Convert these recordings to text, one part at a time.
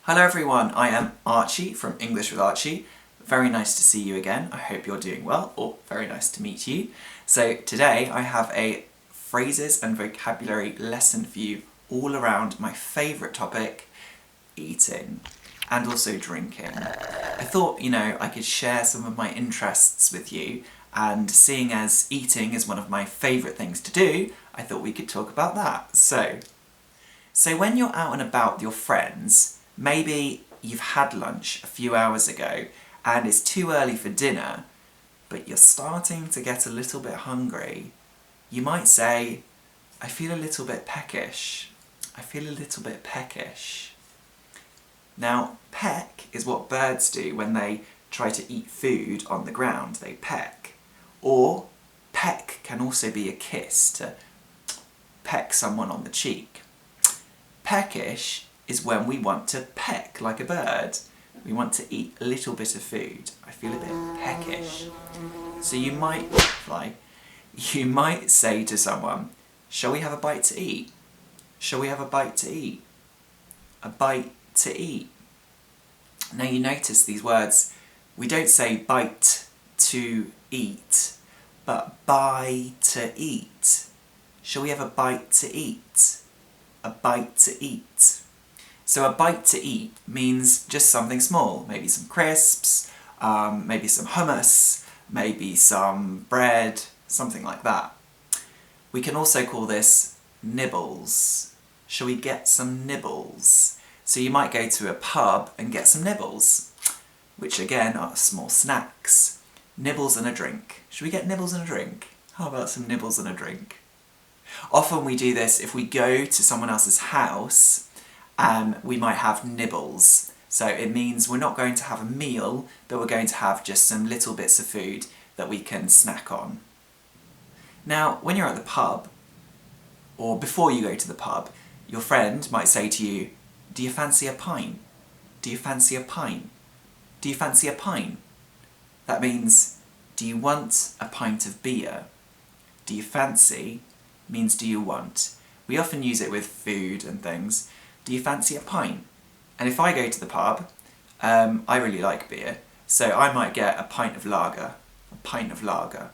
Hello everyone, I am Archie from English with Archie. Very nice to see you again. I hope you're doing well, or very nice to meet you. So today I have a phrases and vocabulary lesson for you all around my favourite topic, eating, and also drinking. I thought, I could share some of my interests with you, and seeing as eating is one of my favourite things to do, I thought we could talk about that. So when you're out and about with your friends, maybe you've had lunch a few hours ago and it's too early for dinner, but you're starting to get a little bit hungry. You might say, I feel a little bit peckish. I feel a little bit peckish. Now, peck is what birds do when they try to eat food on the ground. They peck. Or peck can also be a kiss, to peck someone on the cheek. Peckish is when we want to peck like a bird. We want to eat a little bit of food. I feel a bit peckish. So you might say to someone, shall we have a bite to eat? Shall we have a bite to eat? A bite to eat. Now you notice these words, we don't say bite to eat, but buy to eat. Shall we have a bite to eat? A bite to eat. So a bite to eat means just something small, maybe some crisps, maybe some hummus, maybe some bread, something like that. We can also call this nibbles. Shall we get some nibbles? So you might go to a pub and get some nibbles, which again are small snacks. Nibbles and a drink. Should we get nibbles and a drink? How about some nibbles and a drink? Often we do this if we go to someone else's house and we might have nibbles. So it means we're not going to have a meal, but we're going to have just some little bits of food that we can snack on. Now, when you're at the pub, or before you go to the pub, your friend might say to you, do you fancy a pint? Do you fancy a pint? Do you fancy a pint? That means, do you want a pint of beer? Do you fancy means do you want. We often use it with food and things. Do you fancy a pint? And if I go to the pub, I really like beer, so I might get a pint of lager. A pint of lager.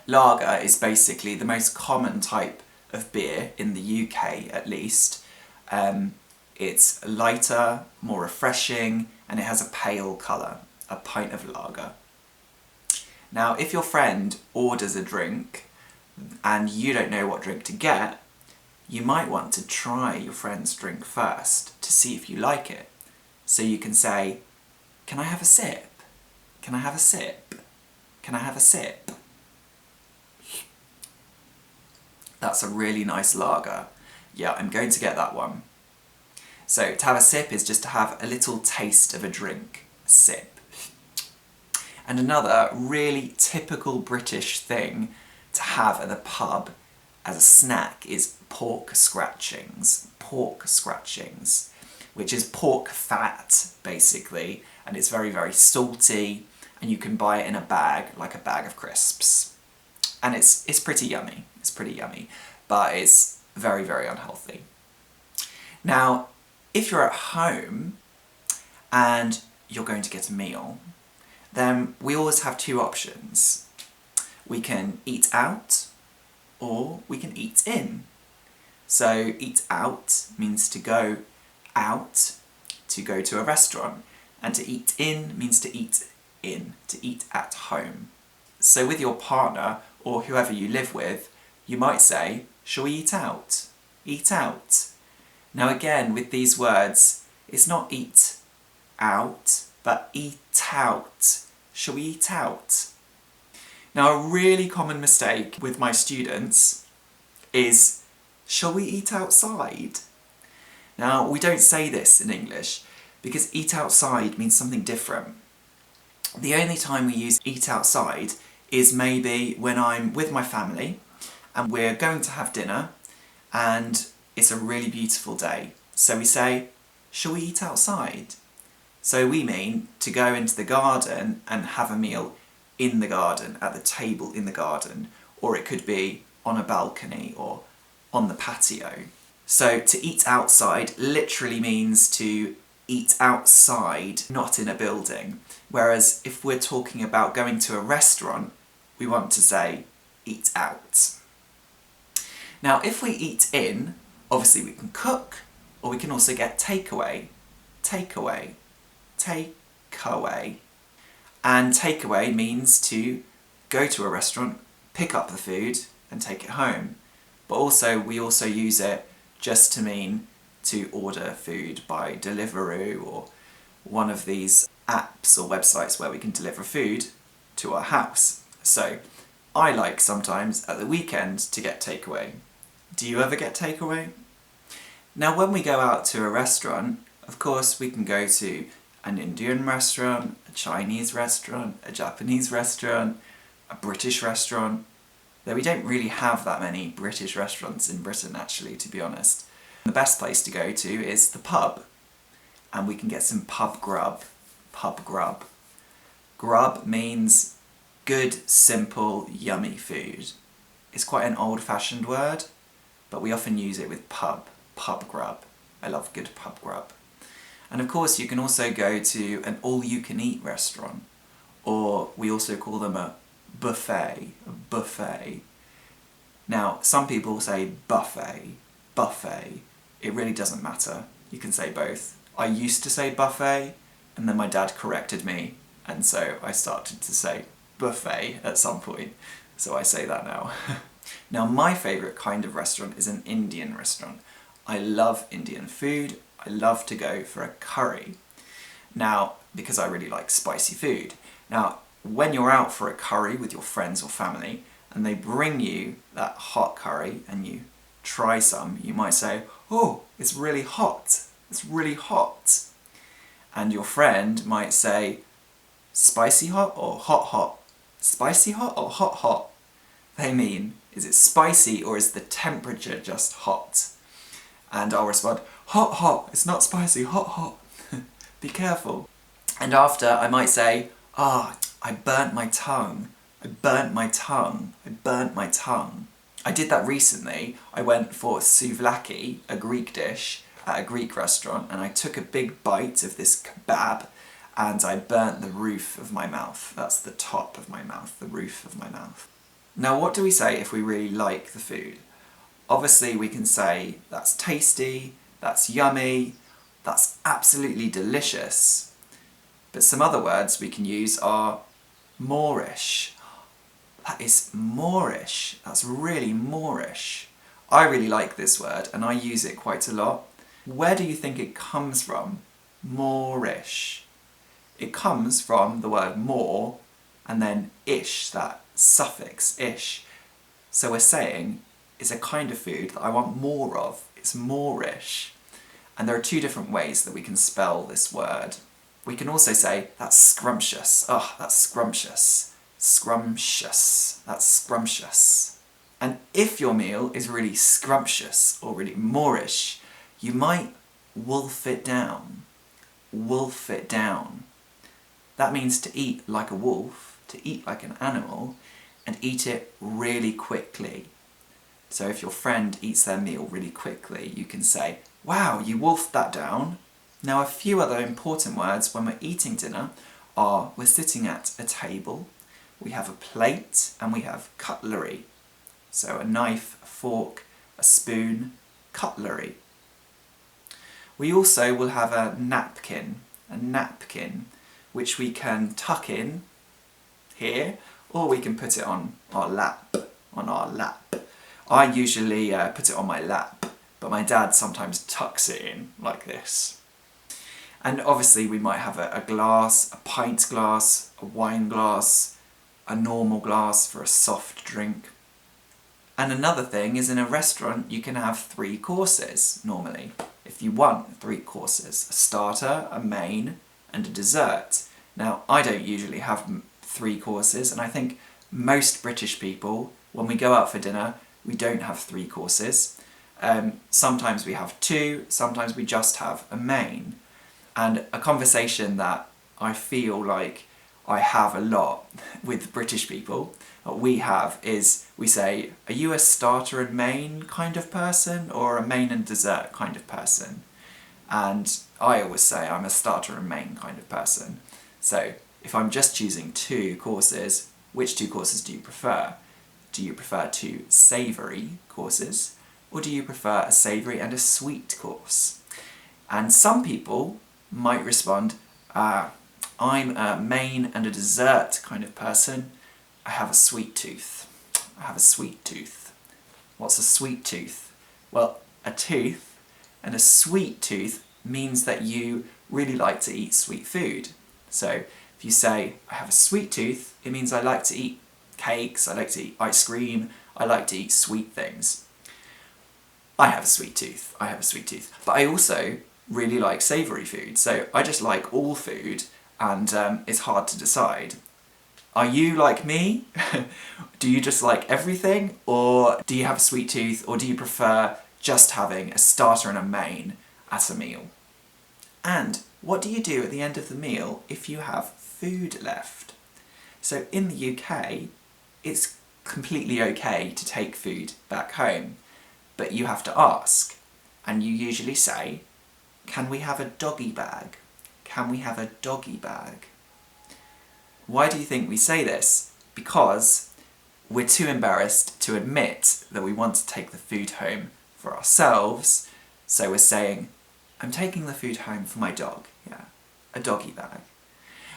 Lager is basically the most common type of beer in the UK, at least. It's lighter, more refreshing, and it has a pale colour. A pint of lager. Now, if your friend orders a drink and you don't know what drink to get, you might want to try your friend's drink first to see if you like it. So you can say, can I have a sip? Can I have a sip? Can I have a sip? That's a really nice lager. Yeah, I'm going to get that one. So to have a sip is just to have a little taste of a drink. A sip. And another really typical British thing to have at the pub as a snack is pork scratchings. Pork scratchings, which is pork fat, basically, and it's very, very salty, and you can buy it in a bag, like a bag of crisps. And it's pretty yummy. It's pretty yummy, but it's very, very unhealthy. Now, if you're at home and you're going to get a meal, then we always have two options. We can eat out, or we can eat in. So eat out means to go out, to go to a restaurant, and to eat in means to eat at home. So with your partner, or whoever you live with, you might say, shall we eat out? Eat out. Now again, with these words, it's not eat out, but eat out. Shall we eat out? Now, a really common mistake with my students is, shall we eat outside? Now, we don't say this in English because eat outside means something different. The only time we use eat outside is maybe when I'm with my family and we're going to have dinner and it's a really beautiful day. So we say, shall we eat outside? So we mean to go into the garden and have a meal in the garden, at the table in the garden, or it could be on a balcony or on the patio. So to eat outside literally means to eat outside, not in a building. Whereas if we're talking about going to a restaurant, we want to say eat out. Now, if we eat in, obviously we can cook, or we can also get takeaway. Takeaway. Takeaway. And takeaway means to go to a restaurant, pick up the food, and take it home. But we also use it just to mean to order food by Deliveroo or one of these apps or websites where we can deliver food to our house. So I like sometimes at the weekend to get takeaway. Do you ever get takeaway? Now when we go out to a restaurant, of course we can go to an Indian restaurant, a Chinese restaurant, a Japanese restaurant, a British restaurant. Though we don't really have that many British restaurants in Britain actually, to be honest. The best place to go to is the pub, and we can get some pub grub. Pub grub. Grub means good, simple, yummy food. It's quite an old-fashioned word, but we often use it with pub grub. I love good pub grub. And of course you can also go to an all-you-can-eat restaurant, or we also call them a buffet. Now, some people say buffet. It really doesn't matter. You can say both. I used to say buffet, and then my dad corrected me, and so I started to say buffet at some point. So I say that now. Now, my favourite kind of restaurant is an Indian restaurant. I love Indian food. I love to go for a curry. Now, because I really like spicy food. Now, when you're out for a curry with your friends or family, and they bring you that hot curry and you try some, you might say, "Oh, it's really hot. It's really hot." And your friend might say, "Spicy hot or hot hot? Spicy hot or hot hot?" They mean, is it spicy or is the temperature just hot? And I'll respond, "Hot hot, it's not spicy, hot hot." Be careful. And after I might say, I burnt my tongue. I burnt my tongue. I burnt my tongue. I did that recently. I went for souvlaki, a Greek dish, at a Greek restaurant, and I took a big bite of this kebab and I burnt the roof of my mouth. That's the top of my mouth, the roof of my mouth. Now, what do we say if we really like the food? Obviously, we can say that's tasty, that's yummy, that's absolutely delicious. But some other words we can use are moreish. That is moreish. That's really moreish. I really like this word and I use it quite a lot. Where do you think it comes from? Moreish. It comes from the word more and then ish, that suffix ish. So we're saying it's a kind of food that I want more of. It's moreish. And there are two different ways that we can spell this word. We can also say, that's scrumptious. Oh, that's scrumptious. Scrumptious. That's scrumptious. And if your meal is really scrumptious or really moreish, you might wolf it down. Wolf it down. That means to eat like a wolf, to eat like an animal, and eat it really quickly. So if your friend eats their meal really quickly, you can say, "Wow, you wolfed that down." Now, a few other important words when we're eating dinner are we're sitting at a table, we have a plate, and we have cutlery. So a knife, a fork, a spoon, cutlery. We also will have a napkin, which we can tuck in here, or we can put it on our lap, I usually put it on my lap, but my dad sometimes tucks it in like this. And obviously we might have a glass, a pint glass, a wine glass, a normal glass for a soft drink. And another thing is, in a restaurant you can have 3 courses normally, if you want 3 courses, a starter, a main and a dessert. Now, I don't usually have 3 courses, and I think most British people, when we go out for dinner, we don't have 3 courses. Sometimes we have 2, sometimes we just have a main. And a conversation that I feel like I have a lot with British people, what we have is, we say, "Are you a starter and main kind of person, or a main and dessert kind of person?" And I always say I'm a starter and main kind of person. So if I'm just choosing 2 courses, which 2 courses do you prefer? Do you prefer 2 savoury courses, or do you prefer a savoury and a sweet course? And some people might respond, I'm a main and a dessert kind of person. I have a sweet tooth. I have a sweet tooth. What's a sweet tooth? Well, a tooth and a sweet tooth means that you really like to eat sweet food. So if you say, I have a sweet tooth, it means I like to eat cakes, I like to eat ice cream, I like to eat sweet things. I have a sweet tooth, I have a sweet tooth. But I also really like savoury food, so I just like all food, and it's hard to decide. Are you like me? Do you just like everything, or do you have a sweet tooth, or do you prefer just having a starter and a main at a meal? And what do you do at the end of the meal if you have food left? So in the UK, it's completely okay to take food back home, but you have to ask, and you usually say, can we have a doggy bag? Can we have a doggy bag? Why do you think we say this? Because we're too embarrassed to admit that we want to take the food home for ourselves, so we're saying, I'm taking the food home for my dog, yeah, a doggy bag.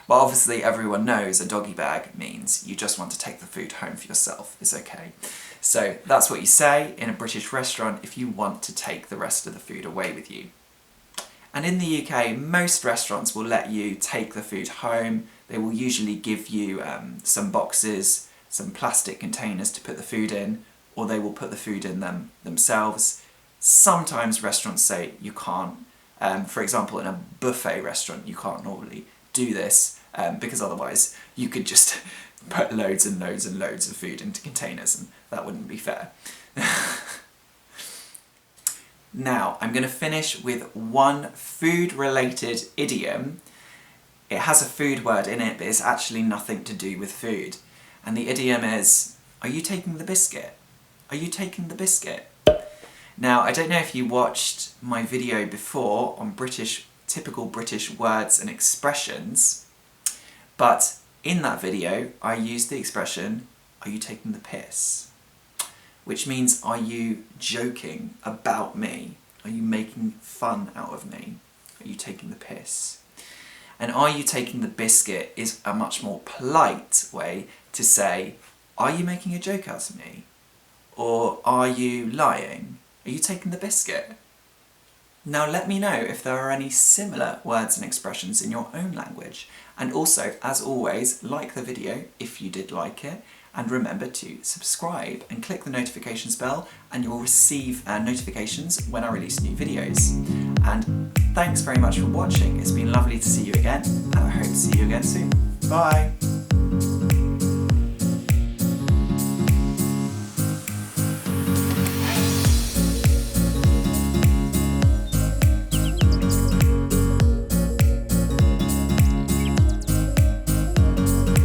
But obviously everyone knows a doggy bag means you just want to take the food home for yourself, it's okay. So that's what you say in a British restaurant if you want to take the rest of the food away with you. And in the UK, most restaurants will let you take the food home. They will usually give you some boxes, some plastic containers to put the food in, or they will put the food in them themselves. Sometimes restaurants say you can't. For example, in a buffet restaurant, you can't normally do this because otherwise you could just put loads and loads and loads of food into containers, and that wouldn't be fair. Now, I'm going to finish with one food-related idiom. It has a food word in it, but it's actually nothing to do with food. And the idiom is, are you taking the biscuit? Are you taking the biscuit? Now, I don't know if you watched my video before on typical British words and expressions, but in that video I used the expression, are you taking the piss? Which means, are you joking about me? Are you making fun out of me? Are you taking the piss? And are you taking the biscuit is a much more polite way to say, are you making a joke out of me? Or are you lying? Are you taking the biscuit? Now let me know if there are any similar words and expressions in your own language. And also, as always, like the video if you did like it, and remember to subscribe and click the notifications bell and you'll receive notifications when I release new videos. And thanks very much for watching. It's been lovely to see you again, and I hope to see you again soon. Bye!